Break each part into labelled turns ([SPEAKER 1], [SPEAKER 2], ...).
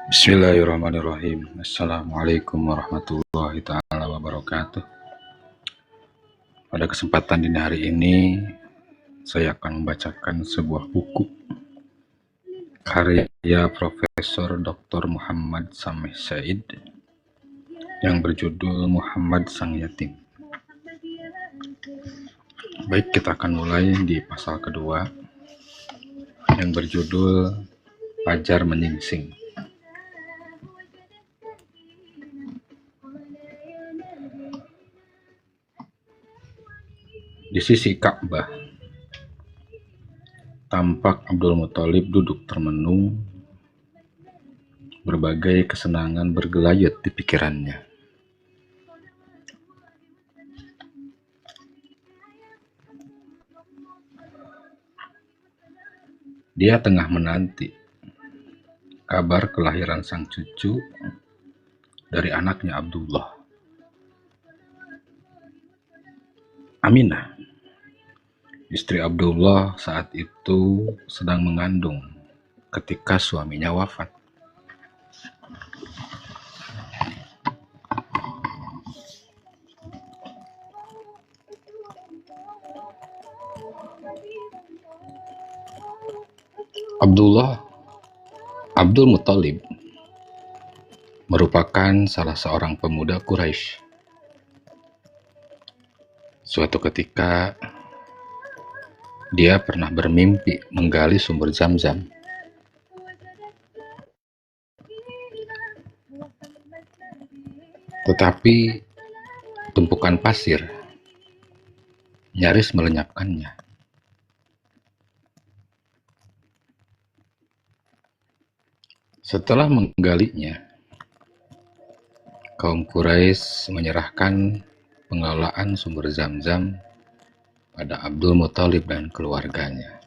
[SPEAKER 1] Bismillahirrahmanirrahim. Assalamualaikum warahmatullahi ta'ala wabarakatuh. Pada kesempatan dini hari ini, saya akan membacakan sebuah buku karya Profesor Dr. Muhammad Sameh Said yang berjudul Muhammad Sang Yatim. Baik, kita akan mulai di pasal kedua yang berjudul Fajar Menyingsing. Di sisi Ka'bah, tampak Abdul Muthalib duduk termenung, berbagai kesenangan bergelayut di pikirannya. Dia tengah menanti kabar kelahiran sang cucu dari anaknya Abdullah. Aminah, istri Abdullah, saat itu sedang mengandung ketika suaminya wafat. Abdul Muthalib merupakan salah seorang pemuda Quraisy. Suatu ketika, dia pernah bermimpi menggali sumber Zam-Zam. Tetapi tumpukan pasir nyaris melenyapkannya. Setelah menggalinya, kaum Quraisy menyerahkan pengelolaan sumber Zam-Zam pada Abdul Muthalib dan keluarganya.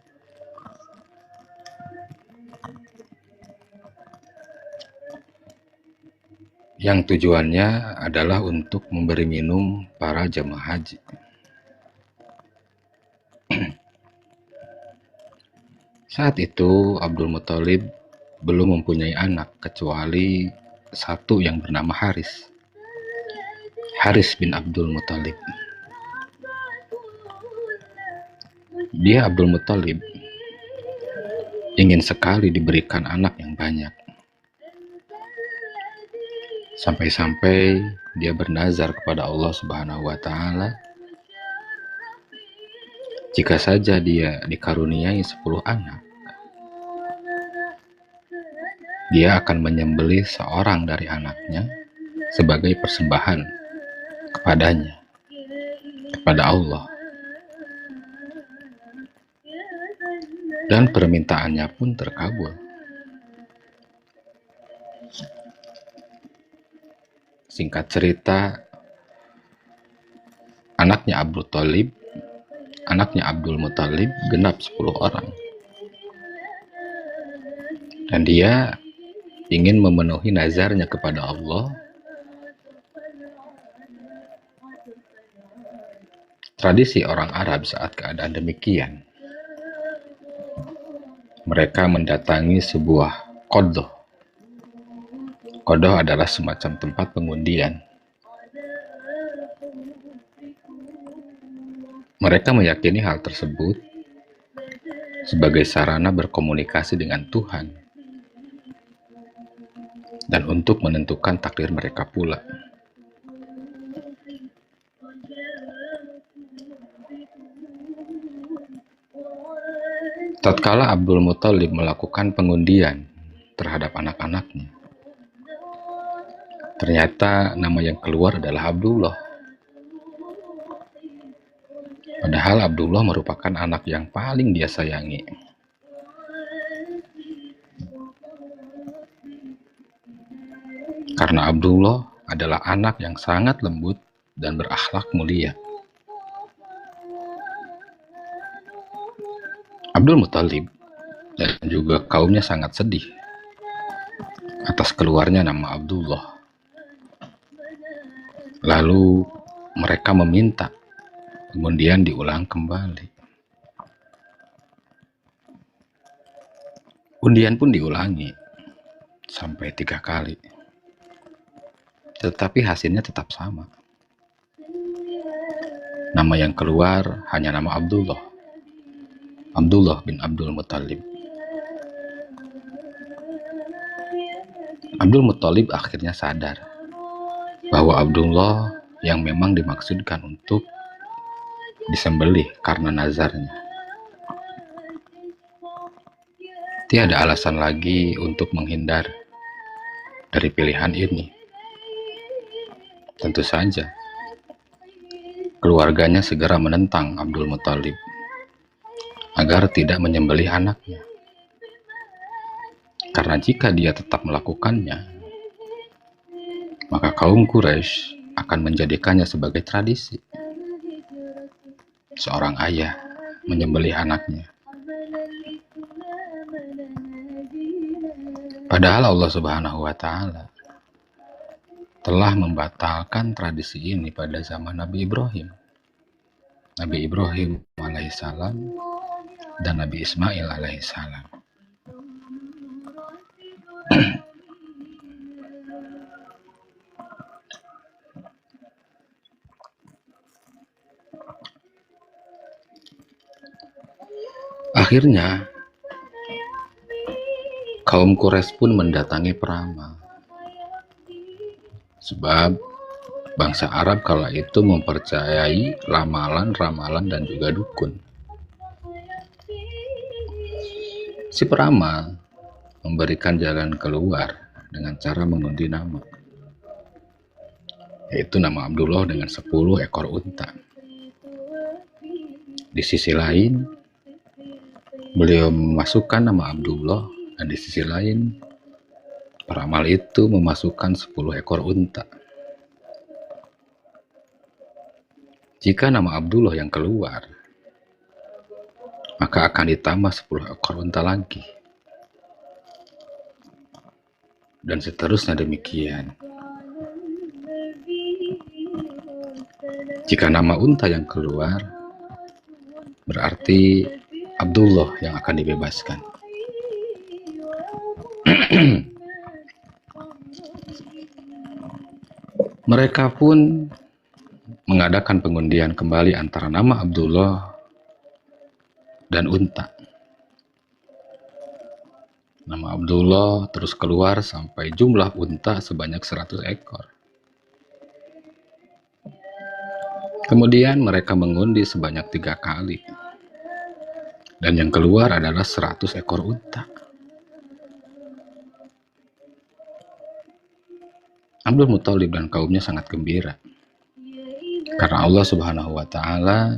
[SPEAKER 1] Yang tujuannya adalah untuk memberi minum para jemaah haji. Saat itu Abdul Muthalib belum mempunyai anak kecuali satu yang bernama Haris bin Abdul Muthalib. Dia, Abdul Muthalib, ingin sekali diberikan anak yang banyak. Sampai-sampai dia bernazar kepada Allah Subhanahu wa Ta'ala, jika saja dia dikaruniai 10 anak, dia akan menyembelih seorang dari anaknya sebagai persembahan kepada Allah. Dan permintaannya pun terkabul. Singkat cerita, anaknya Abdul Muthalib genap 10 orang. Dan dia ingin memenuhi nazarnya kepada Allah. Tradisi orang Arab saat keadaan demikian, mereka mendatangi sebuah qadhoh. Qadhoh adalah semacam tempat pengundian. Mereka meyakini hal tersebut sebagai sarana berkomunikasi dengan Tuhan dan untuk menentukan takdir mereka pula. Tatkala Abdul Muthalib melakukan pengundian terhadap anak-anaknya, ternyata nama yang keluar adalah Abdullah. Padahal Abdullah merupakan anak yang paling dia sayangi. Karena Abdullah adalah anak yang sangat lembut dan berakhlak mulia. Abdul Muthalib dan juga kaumnya sangat sedih atas keluarnya nama Abdullah. Lalu mereka meminta kemudian diulang kembali. Undian pun diulangi sampai 3 kali. Tetapi hasilnya tetap sama. Nama yang keluar hanya nama Abdullah. Abdullah bin Abdul Muthalib. Abdul Muthalib akhirnya sadar bahwa Abdullah yang memang dimaksudkan untuk disembelih karena nazarnya. Tiada alasan lagi untuk menghindar dari pilihan ini. Tentu saja, keluarganya segera menentang Abdul Muthalib agar tidak menyembelih anaknya. Karena jika dia tetap melakukannya, maka kaum Quraisy akan menjadikannya sebagai tradisi. Seorang ayah menyembelih anaknya. Padahal Allah Subhanahu wa Ta'ala telah membatalkan tradisi ini pada zaman Nabi Ibrahim. Nabi Ibrahim alaihissalam dan Nabi Ismail alaihissalam. Akhirnya, kaum Quraisy pun mendatangi peramal. Sebab bangsa Arab kala itu mempercayai ramalan-ramalan dan juga dukun. Si peramal memberikan jalan keluar dengan cara mengundi nama, yaitu nama Abdullah dengan 10 ekor unta. Di sisi lain, beliau memasukkan nama Abdullah, dan di sisi lain, peramal itu memasukkan 10 ekor unta. Jika nama Abdullah yang keluar, maka akan ditambah 10 ekor unta lagi. Dan seterusnya demikian. Jika nama unta yang keluar, berarti Abdullah yang akan dibebaskan. Mereka pun mengadakan pengundian kembali antara nama Abdullah dan unta. Nama Abdullah terus keluar sampai jumlah unta sebanyak 100 ekor. Kemudian mereka mengundi sebanyak 3 kali. Dan yang keluar adalah 100 ekor unta. Abdul Muthalib dan kaumnya sangat gembira. Karena Allah Subhanahu wa Ta'ala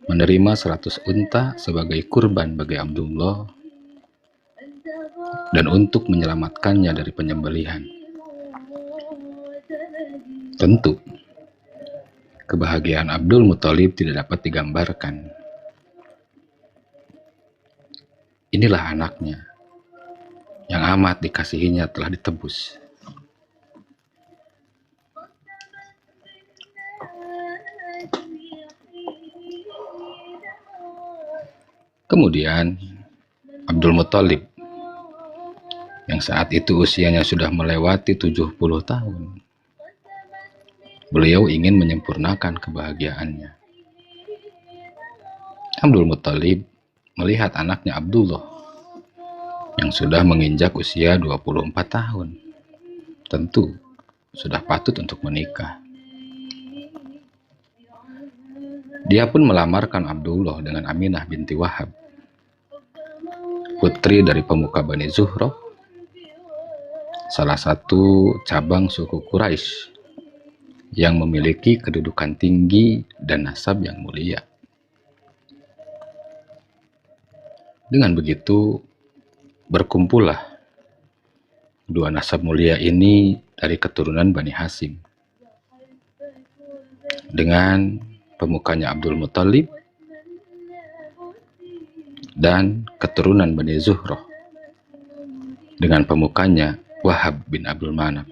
[SPEAKER 1] menerima 100 unta sebagai kurban bagi Abdullah dan untuk menyelamatkannya dari penyembelihan. Tentu, kebahagiaan Abdul Muthalib tidak dapat digambarkan. Inilah anaknya yang amat dikasihinya telah ditebus. Kemudian Abdul Muthalib yang saat itu usianya sudah melewati 70 tahun. Beliau ingin menyempurnakan kebahagiaannya. Abdul Muthalib melihat anaknya Abdullah yang sudah menginjak usia 24 tahun. Tentu sudah patut untuk menikah. Dia pun melamarkan Abdullah dengan Aminah binti Wahab, putri dari pemuka Bani Zuhroh, salah satu cabang suku Quraisy yang memiliki kedudukan tinggi dan nasab yang mulia. Dengan begitu, berkumpullah dua nasab mulia ini dari keturunan Bani Hashim dengan pemukanya Abdul Muthalib dan keturunan Bani Zuhroh dengan pemukanya Wahab bin Abdul Manaf.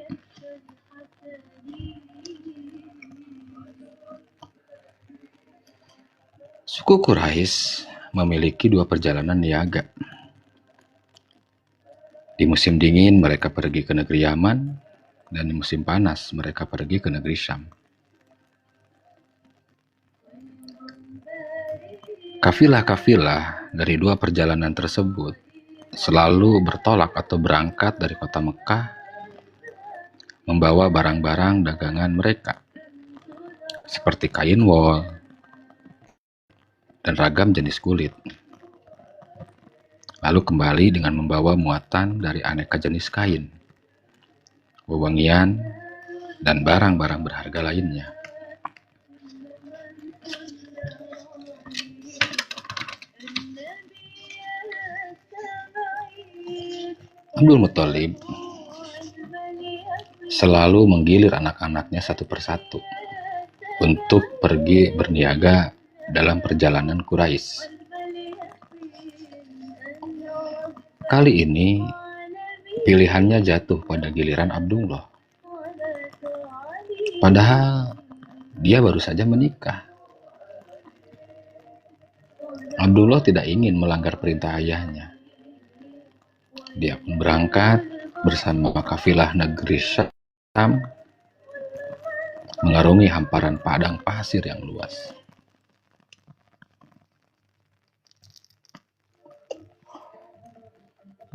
[SPEAKER 1] Suku Quraisy memiliki 2 perjalanan niaga. Di musim dingin mereka pergi ke negeri Yaman, dan di musim panas mereka pergi ke negeri Syam. Kafilah-kafilah dari dua perjalanan tersebut selalu bertolak atau berangkat dari kota Mekah membawa barang-barang dagangan mereka, seperti kain wol dan ragam jenis kulit. Lalu kembali dengan membawa muatan dari aneka jenis kain, wewangian, dan barang-barang berharga lainnya. Abdul Muthalib selalu menggilir anak-anaknya satu persatu untuk pergi berniaga dalam perjalanan Quraisy. Kali ini pilihannya jatuh pada giliran Abdullah. Padahal dia baru saja menikah. Abdullah tidak ingin melanggar perintah ayahnya. Dia pun berangkat bersama kafilah negeri Syam mengarungi hamparan padang pasir yang luas.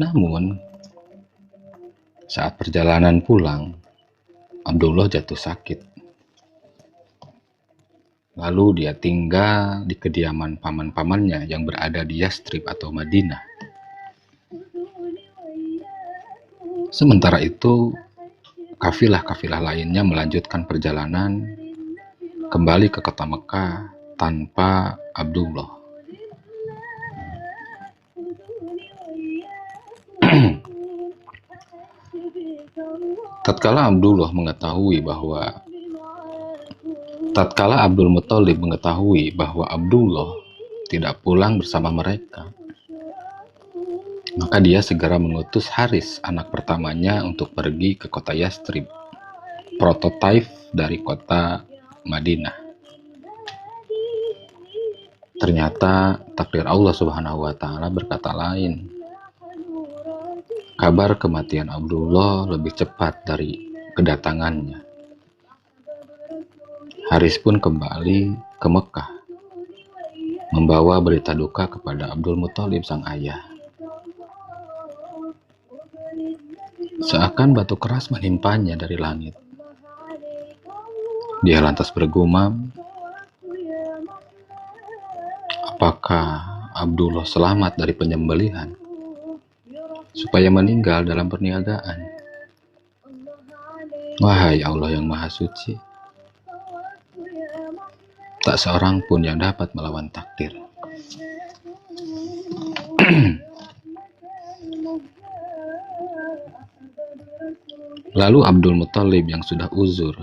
[SPEAKER 1] Namun, saat perjalanan pulang, Abdullah jatuh sakit. Lalu dia tinggal di kediaman paman-pamannya yang berada di Yastrib atau Madinah. Sementara itu, kafilah-kafilah lainnya melanjutkan perjalanan kembali ke kota Mekah tanpa Abdullah. Tatkala Abdul Muthalib mengetahui bahwa Abdullah tidak pulang bersama mereka, maka dia segera mengutus Haris, anak pertamanya, untuk pergi ke kota Yastrib, prototipe dari kota Madinah. Ternyata takdir Allah Subhanahu wa Ta'ala berkata lain. Kabar kematian Abdullah lebih cepat dari kedatangannya. Haris pun kembali ke Mekah, membawa berita duka kepada Abdul Muthalib sang ayah. Seakan batu keras menimpanya dari langit. Dia lantas bergumam, apakah Abdullah selamat dari penyembelihan supaya meninggal dalam perniagaan? Wahai Allah yang Maha Suci, tak seorang pun yang dapat melawan takdir. Lalu Abdul Muthalib yang sudah uzur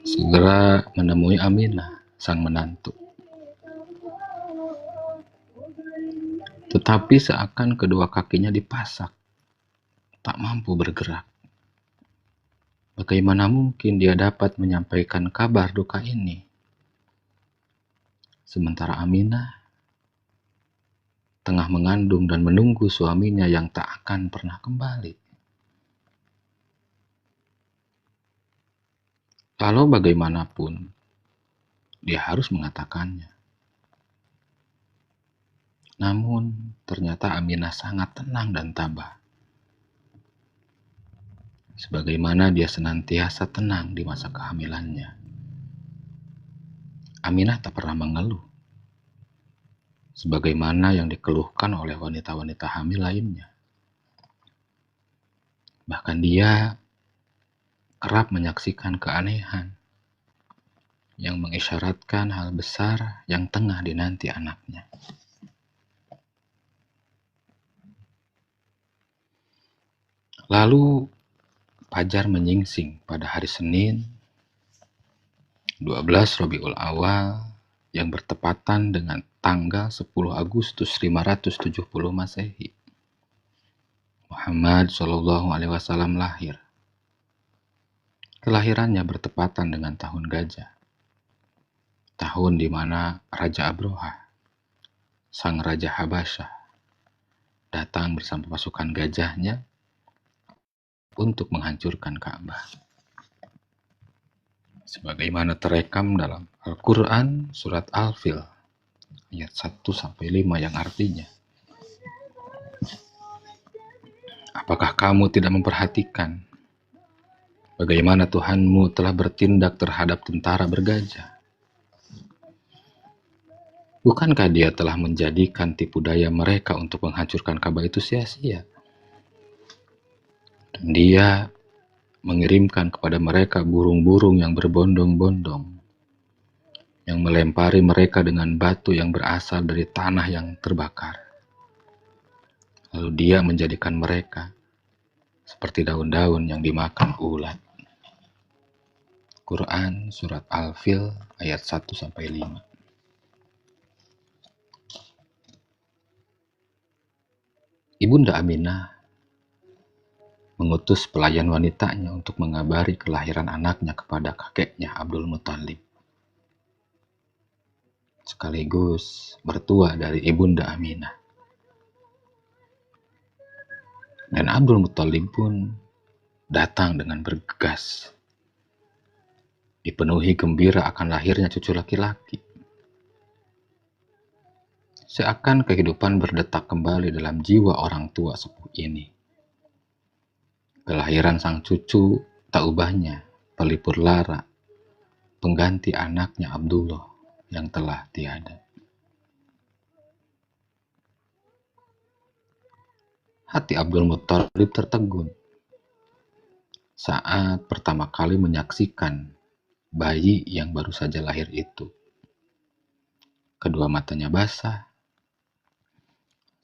[SPEAKER 1] segera menemui Aminah, sang menantu. Tetapi seakan kedua kakinya dipasak, tak mampu bergerak. Bagaimana mungkin dia dapat menyampaikan kabar duka ini? Sementara Aminah tengah mengandung dan menunggu suaminya yang tak akan pernah kembali. Lalu bagaimanapun, dia harus mengatakannya. Namun, ternyata Aminah sangat tenang dan tabah. Sebagaimana dia senantiasa tenang di masa kehamilannya. Aminah tak pernah mengeluh, sebagaimana yang dikeluhkan oleh wanita-wanita hamil lainnya. Bahkan dia kerap menyaksikan keanehan yang mengisyaratkan hal besar yang tengah dinanti anaknya. Lalu fajar menyingsing pada hari Senin 12 Rabiul Awal yang bertepatan dengan tanggal 10 Agustus 570 Masehi. Muhammad SAW lahir. Kelahirannya bertepatan dengan tahun gajah, tahun di mana Raja Abroha, sang Raja Habasyah, datang bersama pasukan gajahnya untuk menghancurkan Ka'bah. Sebagaimana terekam dalam Al-Quran surat Al-Fil ayat 1-5 yang artinya, apakah kamu tidak memperhatikan bagaimana Tuhanmu telah bertindak terhadap tentara bergajah? Bukankah dia telah menjadikan tipu daya mereka untuk menghancurkan Ka'bah itu sia-sia? Dan dia mengirimkan kepada mereka burung-burung yang berbondong-bondong, yang melempari mereka dengan batu yang berasal dari tanah yang terbakar. Lalu dia menjadikan mereka seperti daun-daun yang dimakan ulat. Quran surat Al-Fil ayat 1-5. Ibunda Aminah mengutus pelayan wanitanya untuk mengabari kelahiran anaknya kepada kakeknya Abdul Muthalib, sekaligus mertua dari Ibunda Aminah. Dan Abdul Muthalib pun datang dengan bergegas, dipenuhi gembira akan lahirnya cucu laki-laki. Seakan kehidupan berdetak kembali dalam jiwa orang tua sepuh ini. Kelahiran sang cucu tak ubahnya pelipur lara, pengganti anaknya Abdullah yang telah tiada. Hati Abdul Muthalib tertegun saat pertama kali menyaksikan bayi yang baru saja lahir itu. Kedua matanya basah,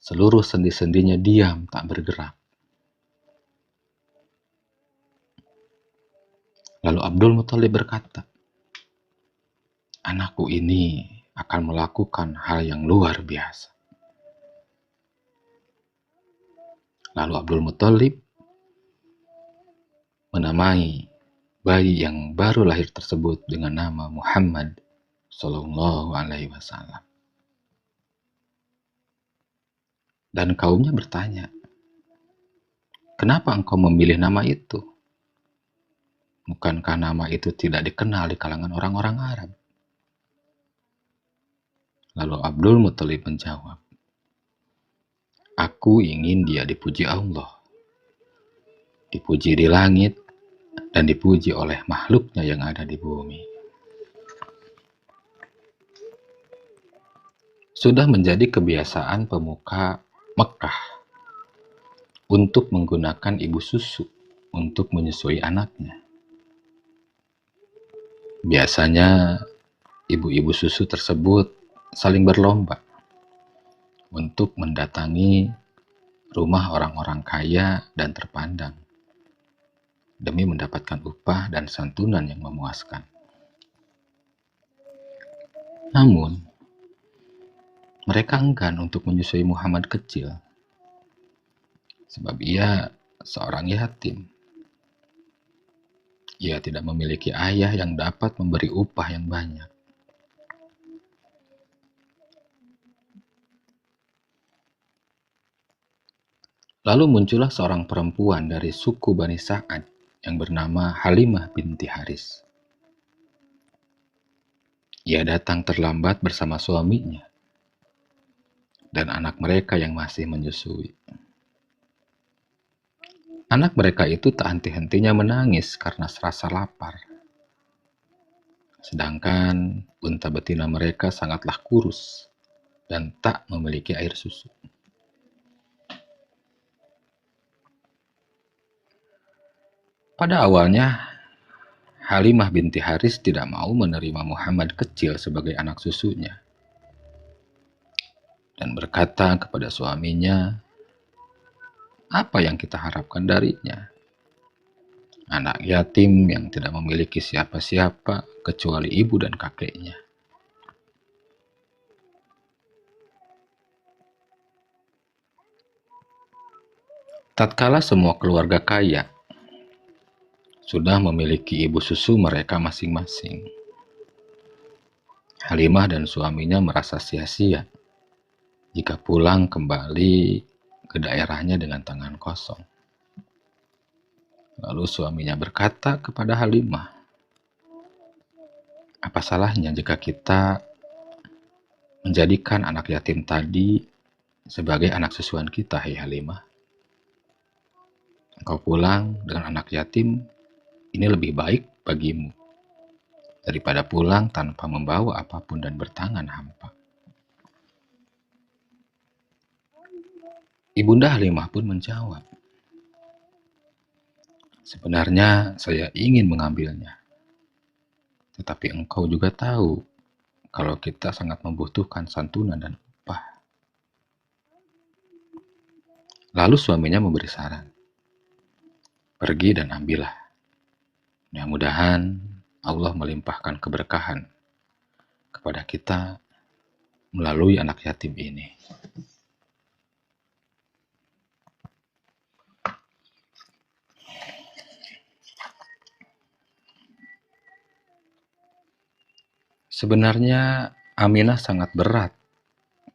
[SPEAKER 1] seluruh sendi-sendinya diam tak bergerak. Lalu Abdul Muthalib berkata, anakku ini akan melakukan hal yang luar biasa. Lalu Abdul Muthalib menamai bayi yang baru lahir tersebut dengan nama Muhammad Sallallahu Alaihi Wasallam. Dan kaumnya bertanya, kenapa engkau memilih nama itu? Bukankah nama itu tidak dikenal di kalangan orang-orang Arab? Lalu Abdul Muthalib menjawab, aku ingin dia dipuji Allah, dipuji di langit, dan dipuji oleh makhluknya yang ada di bumi. Sudah menjadi kebiasaan pemuka Mekah untuk menggunakan ibu susu untuk menyusui anaknya. Biasanya ibu-ibu susu tersebut saling berlomba untuk mendatangi rumah orang-orang kaya dan terpandang demi mendapatkan upah dan santunan yang memuaskan. Namun, mereka enggan untuk menyusui Muhammad kecil, sebab ia seorang yatim. Ia tidak memiliki ayah yang dapat memberi upah yang banyak. Lalu muncullah seorang perempuan dari suku Bani Sa'ad yang bernama Halimah binti Haris. Ia datang terlambat bersama suaminya dan anak mereka yang masih menyusui. Anak mereka itu tak henti-hentinya menangis karena serasa lapar. Sedangkan unta betina mereka sangatlah kurus dan tak memiliki air susu. Pada awalnya, Halimah binti Haris tidak mau menerima Muhammad kecil sebagai anak susunya. Dan berkata kepada suaminya, apa yang kita harapkan darinya? Anak yatim yang tidak memiliki siapa-siapa kecuali ibu dan kakeknya. Tatkala semua keluarga kaya sudah memiliki ibu susu mereka masing-masing, Halimah dan suaminya merasa sia-sia jika pulang kembali ke daerahnya dengan tangan kosong. Lalu suaminya berkata kepada Halimah, "Apa salahnya jika kita menjadikan anak yatim tadi sebagai anak susuan kita, hai Halimah? Engkau pulang dengan anak yatim, ini lebih baik bagimu daripada pulang tanpa membawa apapun dan bertangan hampa." Ibunda Halimah pun menjawab, "Sebenarnya saya ingin mengambilnya, tetapi engkau juga tahu kalau kita sangat membutuhkan santunan dan upah." Lalu suaminya memberi saran, "Pergi dan ambillah. Mudah-mudahan Allah melimpahkan keberkahan kepada kita melalui anak yatim ini." Sebenarnya Aminah sangat berat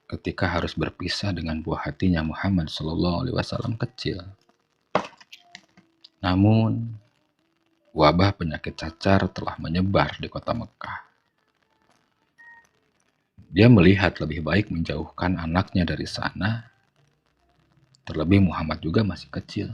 [SPEAKER 1] ketika harus berpisah dengan buah hatinya Muhammad SAW kecil. Namun, wabah penyakit cacar telah menyebar di kota Mekah. Dia melihat lebih baik menjauhkan anaknya dari sana, terlebih Muhammad juga masih kecil.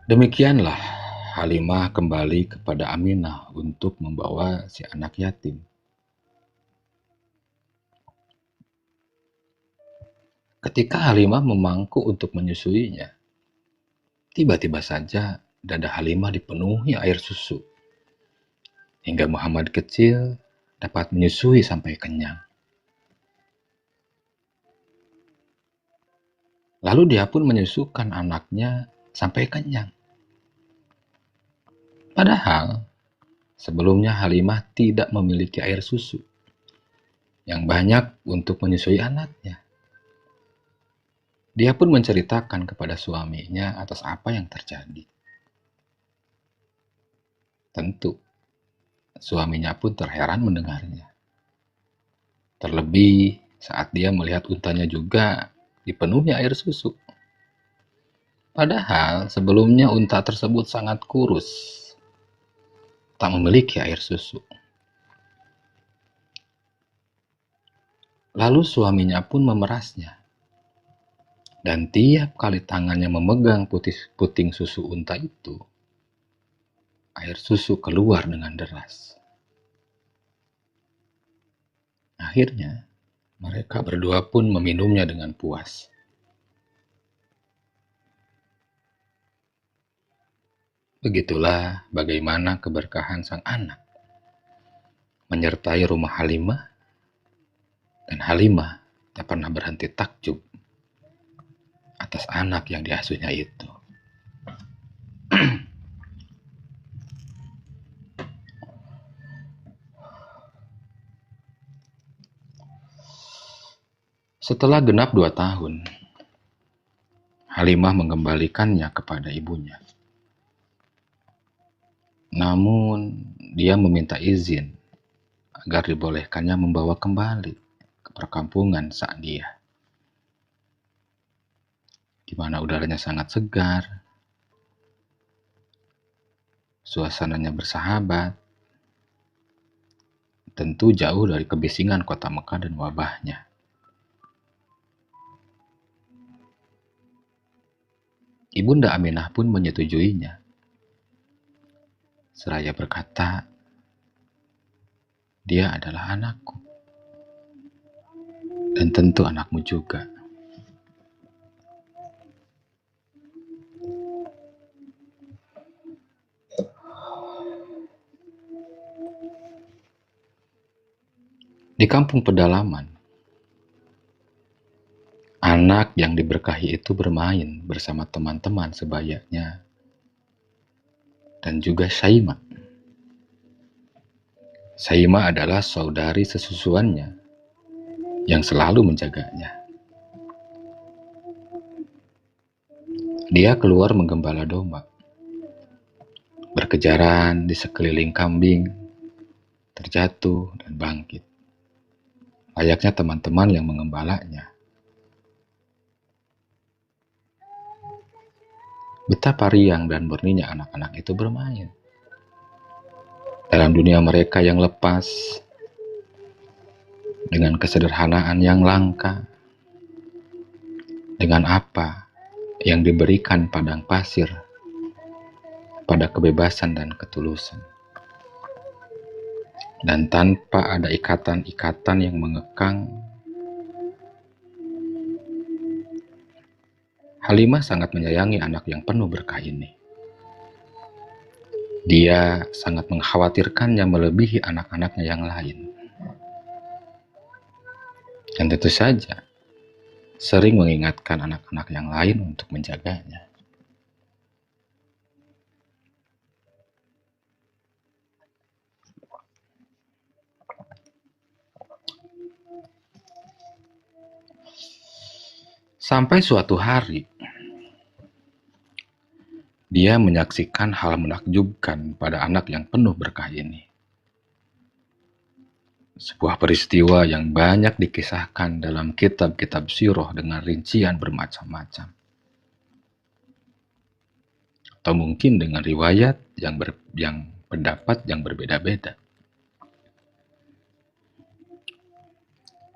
[SPEAKER 1] Demikianlah Halimah kembali kepada Aminah untuk membawa si anak yatim. Ketika Halimah memangku untuk menyusuinya, tiba-tiba saja dada Halimah dipenuhi air susu, hingga Muhammad kecil dapat menyusui sampai kenyang. Lalu dia pun menyusukan anaknya sampai kenyang. Padahal sebelumnya Halimah tidak memiliki air susu yang banyak untuk menyusui anaknya. Dia pun menceritakan kepada suaminya atas apa yang terjadi. Tentu, suaminya pun terheran mendengarnya. Terlebih saat dia melihat untanya juga dipenuhi air susu. Padahal sebelumnya unta tersebut sangat kurus, tak memiliki air susu. Lalu suaminya pun memerasnya. Dan tiap kali tangannya memegang puting susu unta itu, air susu keluar dengan deras. Akhirnya, mereka berdua pun meminumnya dengan puas. Begitulah bagaimana keberkahan sang anak menyertai rumah Halimah, dan Halimah tak pernah berhenti takjub atas anak yang diasuhnya itu. Setelah genap 2 tahun, Halimah mengembalikannya kepada ibunya. Namun, dia meminta izin agar dibolehkannya membawa kembali ke perkampungan Sa'diyah, di mana udaranya sangat segar, suasananya bersahabat, tentu jauh dari kebisingan kota Mekah dan wabahnya. Ibunda Aminah pun menyetujuinya, seraya berkata, "Dia adalah anakku, dan tentu anakmu juga." Di kampung pedalaman, anak yang diberkahi itu bermain bersama teman-teman sebayanya dan juga Syaimah. Saima adalah saudari sesusuannya yang selalu menjaganya. Dia keluar menggembala domba, berkejaran di sekeliling kambing, terjatuh dan bangkit, layaknya teman-teman yang mengembalanya. Betapa riang dan murninya anak-anak itu bermain. Dalam dunia mereka yang lepas, dengan kesederhanaan yang langka, dengan apa yang diberikan padang pasir, pada kebebasan dan ketulusan. Dan tanpa ada ikatan-ikatan yang mengekang, Halimah sangat menyayangi anak yang penuh berkah ini. Dia sangat mengkhawatirkannya melebihi anak-anaknya yang lain. Dan tentu saja, sering mengingatkan anak-anak yang lain untuk menjaganya. Sampai suatu hari, dia menyaksikan hal menakjubkan pada anak yang penuh berkah ini. Sebuah peristiwa yang banyak dikisahkan dalam kitab-kitab sirah dengan rincian bermacam-macam. Atau mungkin dengan riwayat yang pendapat yang berbeda-beda.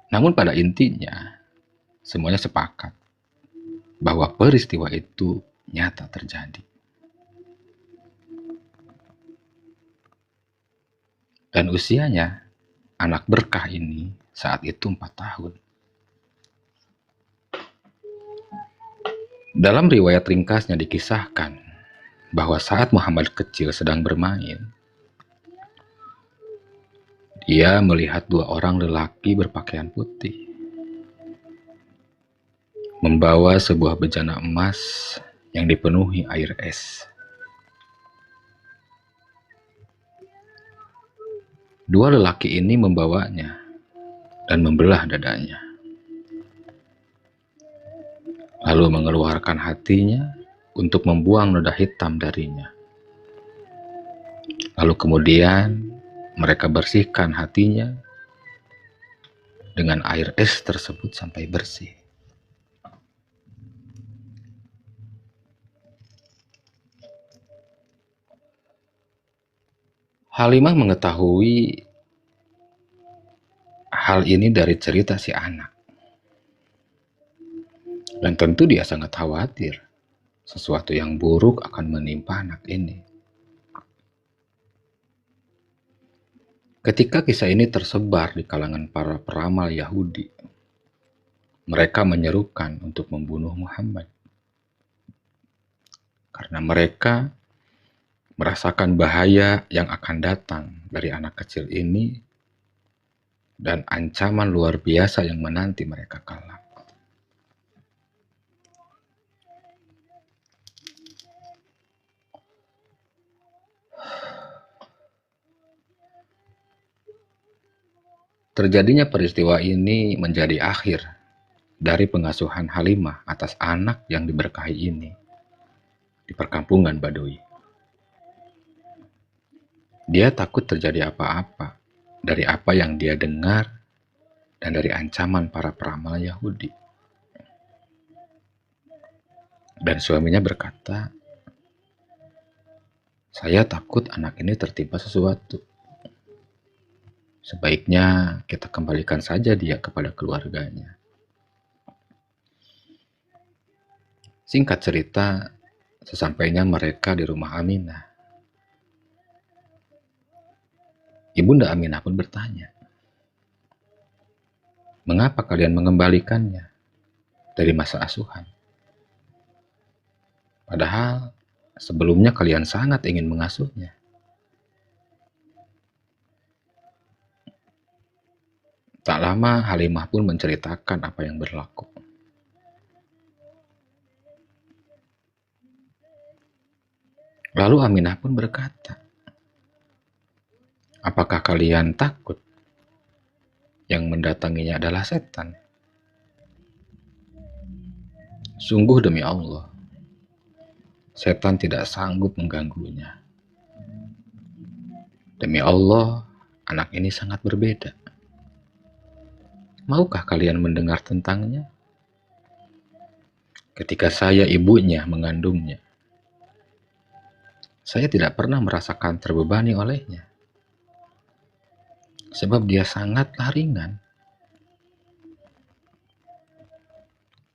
[SPEAKER 1] Namun pada intinya, semuanya sepakat bahwa peristiwa itu nyata terjadi. Dan usianya anak berkah ini saat itu 4 tahun. Dalam riwayat ringkasnya dikisahkan bahwa saat Muhammad kecil sedang bermain, dia melihat 2 orang lelaki berpakaian putih membawa sebuah bejana emas yang dipenuhi air es. 2 lelaki ini membawanya dan membelah dadanya, lalu mengeluarkan hatinya untuk membuang noda hitam darinya. Lalu kemudian mereka bersihkan hatinya dengan air es tersebut sampai bersih. Halimah mengetahui hal ini dari cerita si anak. Dan tentu dia sangat khawatir sesuatu yang buruk akan menimpa anak ini. Ketika kisah ini tersebar di kalangan para peramal Yahudi, mereka menyerukan untuk membunuh Muhammad. Karena mereka merasakan bahaya yang akan datang dari anak kecil ini dan ancaman luar biasa yang menanti mereka kelak. Terjadinya peristiwa ini menjadi akhir dari pengasuhan Halimah atas anak yang diberkahi ini di perkampungan Badui. Dia takut terjadi apa-apa dari apa yang dia dengar dan dari ancaman para peramal Yahudi. Dan suaminya berkata, "Saya takut anak ini tertimpa sesuatu. Sebaiknya kita kembalikan saja dia kepada keluarganya." Singkat cerita, sesampainya mereka di rumah Aminah, Ibunda Aminah pun bertanya, "Mengapa kalian mengembalikannya dari masa asuhan? Padahal sebelumnya kalian sangat ingin mengasuhnya." Tak lama Halimah pun menceritakan apa yang berlaku. Lalu Aminah pun berkata, Apakah kalian takut yang mendatanginya adalah setan? Sungguh demi Allah, setan tidak sanggup mengganggunya. Demi Allah, anak ini sangat berbeda. Maukah kalian mendengar tentangnya? Ketika saya ibunya mengandungnya, saya tidak pernah merasakan terbebani olehnya. Sebab dia sangatlah ringan.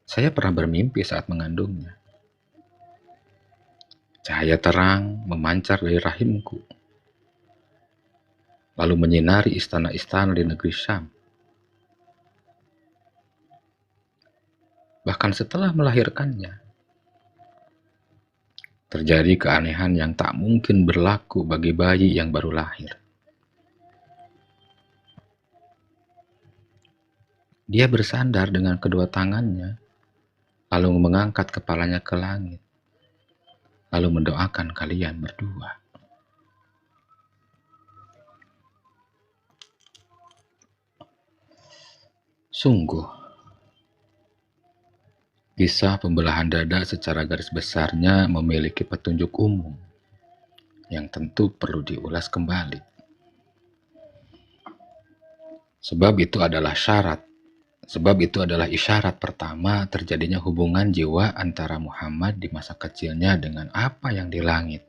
[SPEAKER 1] Saya pernah bermimpi saat mengandungnya. Cahaya terang memancar dari rahimku, lalu menyinari istana-istana di negeri Syam. Bahkan setelah melahirkannya, terjadi keanehan yang tak mungkin berlaku bagi bayi yang baru lahir. Dia bersandar dengan kedua tangannya, lalu mengangkat kepalanya ke langit, lalu mendoakan kalian berdua. Sungguh, kisah pembelahan dada secara garis besarnya memiliki petunjuk umum yang tentu perlu diulas kembali. Sebab itu adalah isyarat pertama terjadinya hubungan jiwa antara Muhammad di masa kecilnya dengan apa yang di langit.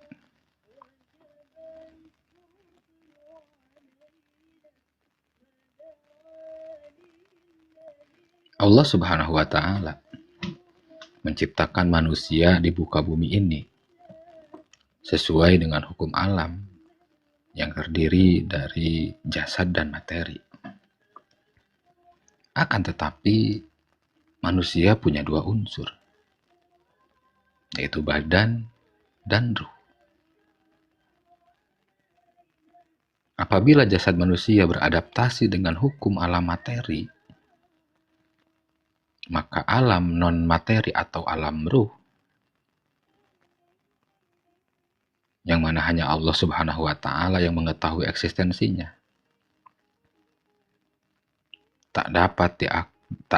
[SPEAKER 1] Allah Subhanahu wa Ta'ala menciptakan manusia di muka bumi ini sesuai dengan hukum alam yang terdiri dari jasad dan materi. Akan tetapi, manusia punya dua unsur, yaitu badan dan ruh. Apabila jasad manusia beradaptasi dengan hukum alam materi, maka alam non-materi atau alam ruh, yang mana hanya Allah Subhanahu wa Ta'ala yang mengetahui eksistensinya, tak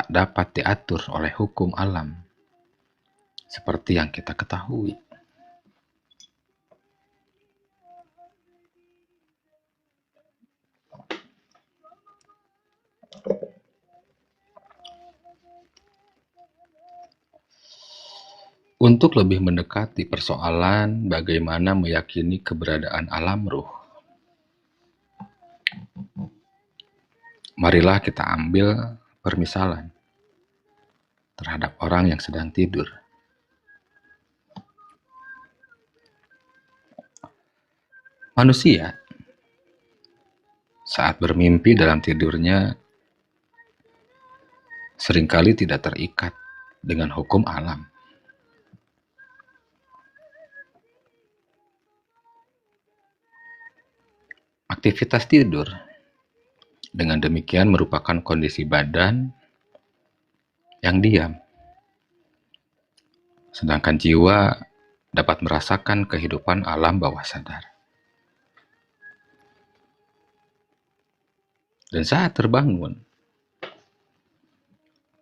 [SPEAKER 1] dapat diatur oleh hukum alam seperti yang kita ketahui. Untuk lebih mendekati persoalan bagaimana meyakini keberadaan alam ruh, marilah kita ambil permisalan terhadap orang yang sedang tidur. Manusia saat bermimpi dalam tidurnya seringkali tidak terikat dengan hukum alam. Aktivitas tidur dengan demikian merupakan kondisi badan yang diam, sedangkan jiwa dapat merasakan kehidupan alam bawah sadar. Dan saat terbangun,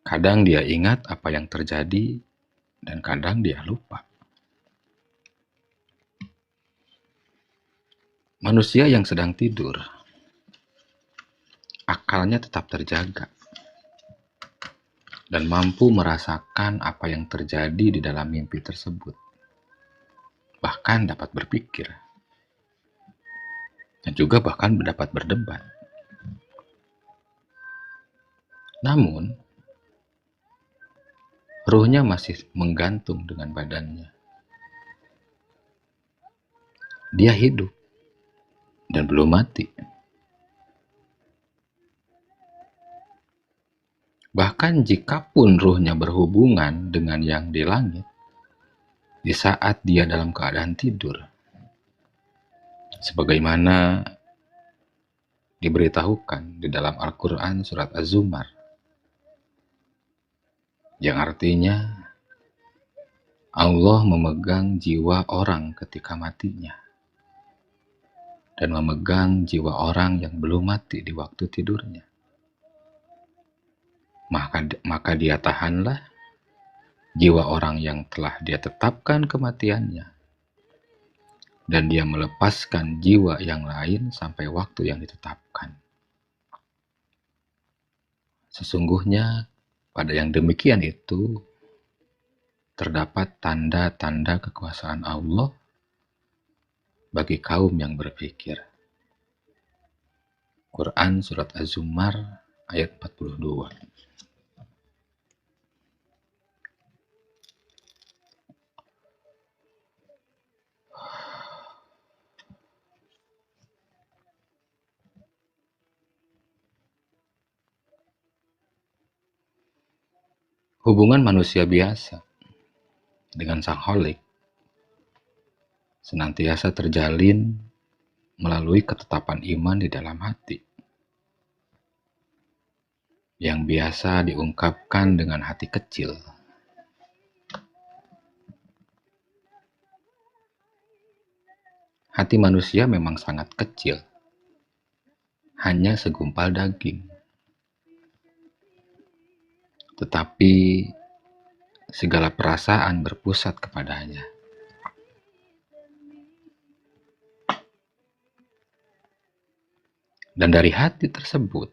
[SPEAKER 1] kadang dia ingat apa yang terjadi dan kadang dia lupa. Manusia yang sedang tidur, akalnya tetap terjaga dan mampu merasakan apa yang terjadi di dalam mimpi tersebut. Bahkan dapat berpikir dan juga bahkan dapat berdebat. Namun, ruhnya masih menggantung dengan badannya. Dia hidup dan belum mati. Bahkan jikapun ruhnya berhubungan dengan yang di langit, di saat dia dalam keadaan tidur, sebagaimana diberitahukan di dalam Al-Quran surat Az-Zumar, yang artinya Allah memegang jiwa orang ketika matinya. dan memegang jiwa orang yang belum mati di waktu tidurnya. Maka dia tahanlah jiwa orang yang telah dia tetapkan kematiannya, dan dia melepaskan jiwa yang lain sampai waktu yang ditetapkan. Sesungguhnya pada yang demikian itu terdapat tanda-tanda kekuasaan Allah bagi kaum yang berpikir. Quran Surat Az-Zumar ayat 42. Hubungan manusia biasa dengan Sang Kholik senantiasa terjalin melalui ketetapan iman di dalam hati, yang biasa diungkapkan dengan hati kecil. Hati manusia memang sangat kecil, hanya segumpal daging. Tetapi segala perasaan berpusat kepadanya. Dan dari hati tersebut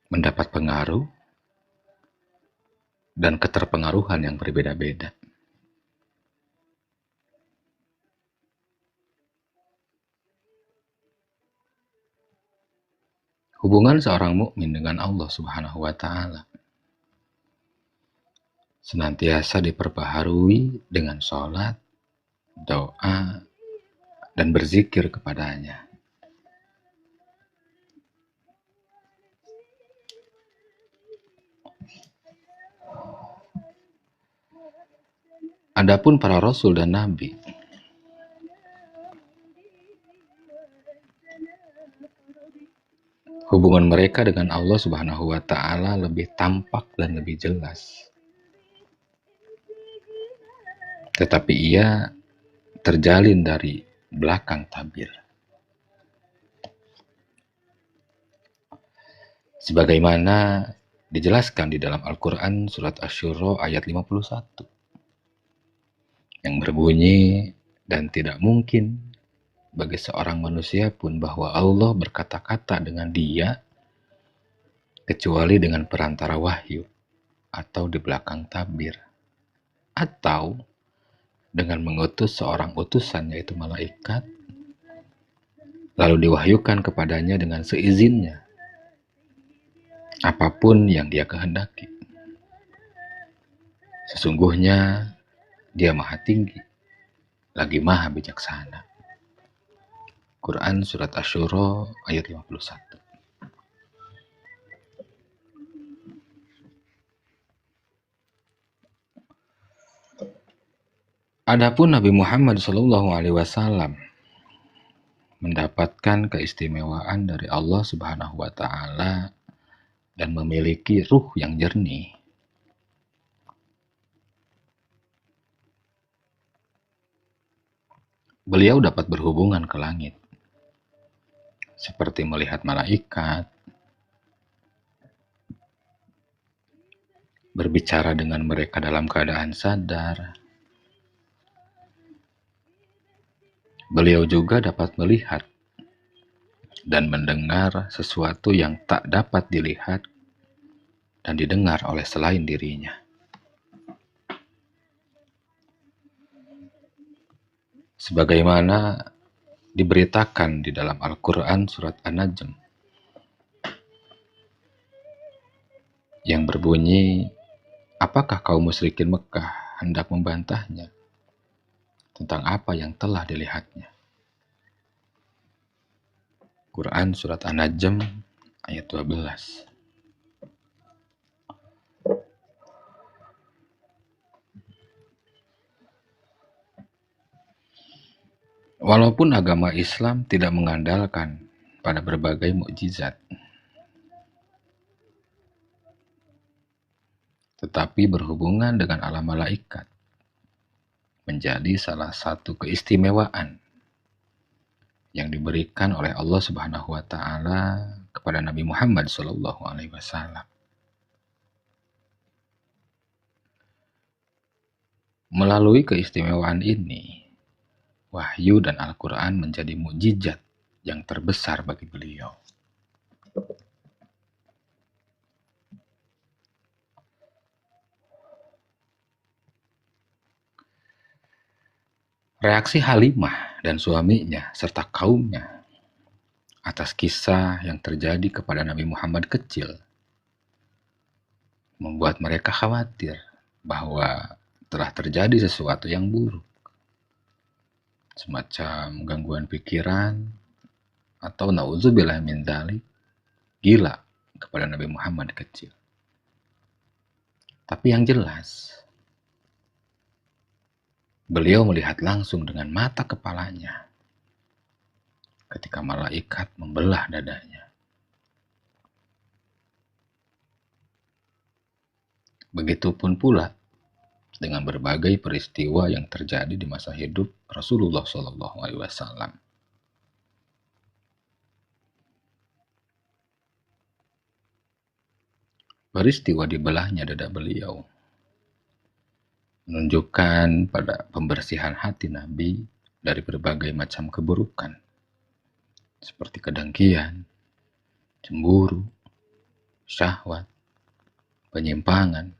[SPEAKER 1] mendapat pengaruh dan keterpengaruhan yang berbeda-beda. Hubungan seorang mukmin dengan Allah Subhanahu wa Ta'ala senantiasa diperbaharui dengan sholat, doa, dan berzikir kepadanya. Adapun para rasul dan nabi, hubungan mereka dengan Allah Subhanahu wa Ta'ala lebih tampak dan lebih jelas. Tetapi ia terjalin dari belakang tabir. Sebagaimana dijelaskan di dalam Al-Quran Surat Asy-Syura ayat 51. Yang berbunyi, dan tidak mungkin bagi seorang manusia pun bahwa Allah berkata-kata dengan dia kecuali dengan perantara wahyu atau di belakang tabir, atau dengan mengutus seorang utusan yaitu malaikat, lalu diwahyukan kepadanya dengan seizinnya apapun yang dia kehendaki. Sesungguhnya dia maha tinggi lagi maha bijaksana. Quran Surat Asy-Syura ayat 51. Adapun Nabi Muhammad SAW mendapatkan keistimewaan dari Allah Subhanahu wa Ta'ala dan memiliki ruh yang jernih. Beliau dapat berhubungan ke langit, seperti melihat malaikat, berbicara dengan mereka dalam keadaan sadar. Beliau juga dapat melihat dan mendengar sesuatu yang tak dapat dilihat dan didengar oleh selain dirinya. Sebagaimana diberitakan di dalam Al-Quran Surat An-Najm yang berbunyi, apakah kaum musyrikin Mekah hendak membantahnya tentang apa yang telah dilihatnya? Quran Surat An-Najm ayat 12. Walaupun agama Islam tidak mengandalkan pada berbagai mukjizat, tetapi berhubungan dengan alam malaikat menjadi salah satu keistimewaan yang diberikan oleh Allah Subhanahu wa taala kepada Nabi Muhammad sallallahu alaihi wasallam. Melalui keistimewaan ini, wahyu dan Al-Quran menjadi mukjizat yang terbesar bagi beliau. Reaksi Halimah dan suaminya serta kaumnya atas kisah yang terjadi kepada Nabi Muhammad kecil membuat mereka khawatir bahwa telah terjadi sesuatu yang buruk, semacam gangguan pikiran atau naudzubillah min dzalik, gila kepada Nabi Muhammad kecil. Tapi yang jelas, beliau melihat langsung dengan mata kepalanya ketika malaikat membelah dadanya. Begitupun pula dengan berbagai peristiwa yang terjadi di masa hidup Rasulullah SAW. Peristiwa dibelahnya dada beliau menunjukkan pada pembersihan hati Nabi dari berbagai macam keburukan, seperti kedengkian, cemburu, syahwat, penyimpangan,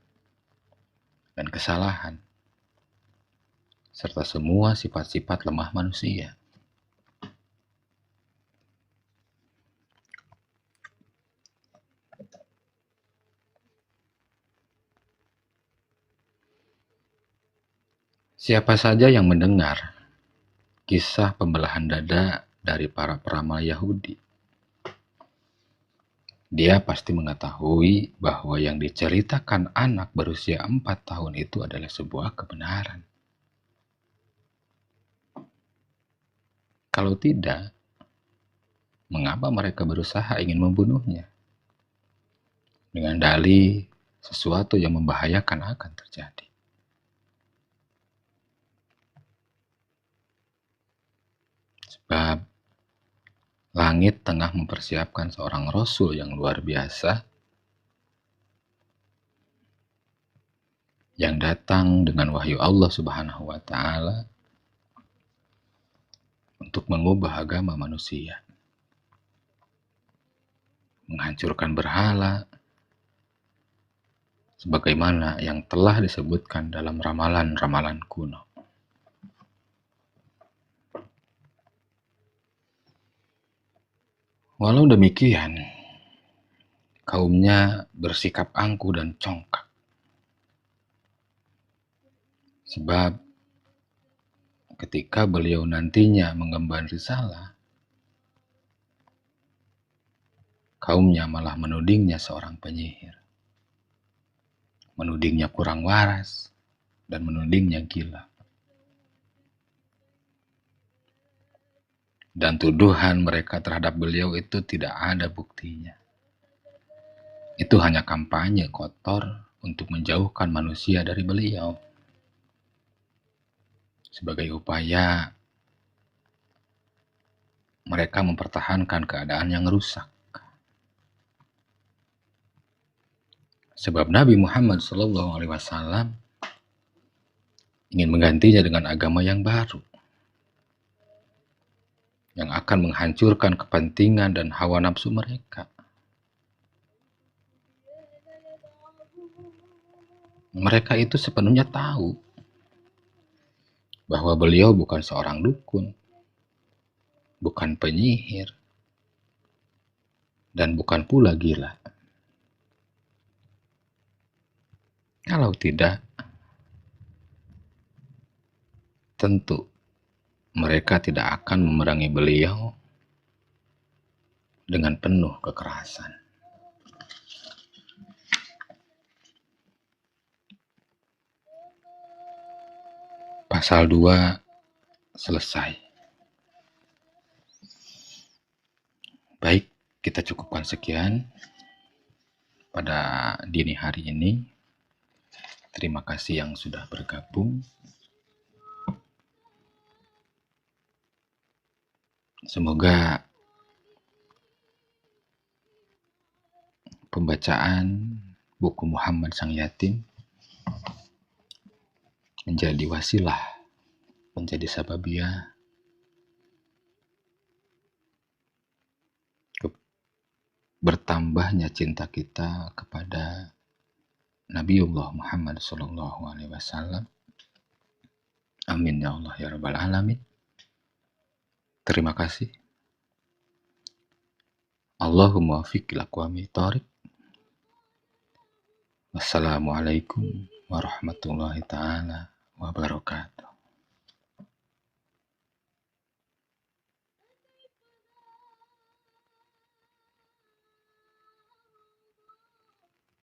[SPEAKER 1] dan kesalahan, serta semua sifat-sifat lemah manusia. Siapa saja yang mendengar kisah pembelahan dada dari para peramal Yahudi, dia pasti mengetahui bahwa yang diceritakan anak berusia 4 tahun itu adalah sebuah kebenaran. Kalau tidak, mengapa mereka berusaha ingin membunuhnya? Dengan dalih sesuatu yang membahayakan akan terjadi. Sebab langit tengah mempersiapkan seorang rasul yang luar biasa yang datang dengan wahyu Allah Subhanahu wa taala untuk mengubah agama manusia, menghancurkan berhala sebagaimana yang telah disebutkan dalam ramalan-ramalan kuno. Walau demikian, kaumnya bersikap angkuh dan congkak. Sebab ketika beliau nantinya mengemban risalah, kaumnya malah menudingnya seorang penyihir, menudingnya kurang waras, dan menudingnya gila. Dan tuduhan mereka terhadap beliau itu tidak ada buktinya. Itu hanya kampanye kotor untuk menjauhkan manusia dari beliau. Sebagai upaya mereka mempertahankan keadaan yang rusak. Sebab Nabi Muhammad SAW ingin menggantinya dengan agama yang baru, yang akan menghancurkan kepentingan dan hawa nafsu mereka. Mereka itu sepenuhnya tahu bahwa beliau bukan seorang dukun, bukan penyihir, dan bukan pula gila. Kalau tidak, tentu mereka tidak akan memerangi beliau dengan penuh kekerasan. Pasal 2 selesai. Baik, kita cukupkan sekian pada dini hari ini. Terima kasih yang sudah bergabung. Semoga pembacaan buku Muhammad Sang Yatim menjadi wasilah, menjadi sababiyah bertambahnya cinta kita kepada Nabiullah Muhammad SAW. Amin ya Allah ya Rabbal Alamin. Terima kasih. Allahumma fiq lakwami tariq. Wassalamualaikum warahmatullahi ta'ala wabarakatuh.